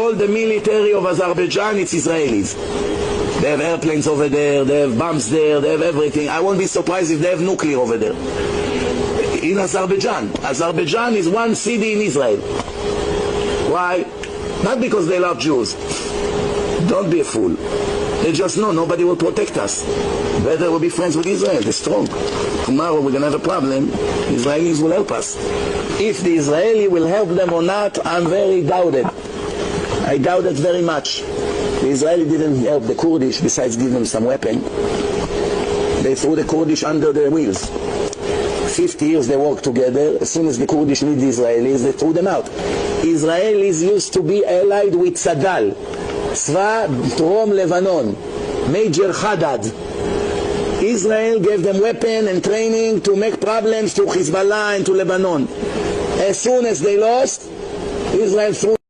all the military of Azerbaijan, it's Israelis. They have airplanes over there, they have bombs there, they have everything. I won't be surprised if they have nuclear over there. In Azerbaijan. Azerbaijan is one city in Israel. Why? Not because they love Jews. Don't be a fool. They just know nobody will protect us. Better we'll be friends with Israel. They're strong. Tomorrow we're going to have a problem. Israelis will help us. If the Israeli will help them or not, I'm very doubted. I doubt it very much. The Israeli didn't help the Kurdish besides giving them some weapon. They threw the Kurdish under their wheels. 50 years they worked together. As soon as the Kurdish need the Israelis, they threw them out. Israelis used to be allied with Saddal, Tzva Drom Lebanon, Major Haddad. Israel gave them weapon and training to make problems to Hezbollah and to Lebanon. As soon as they lost, Israel threw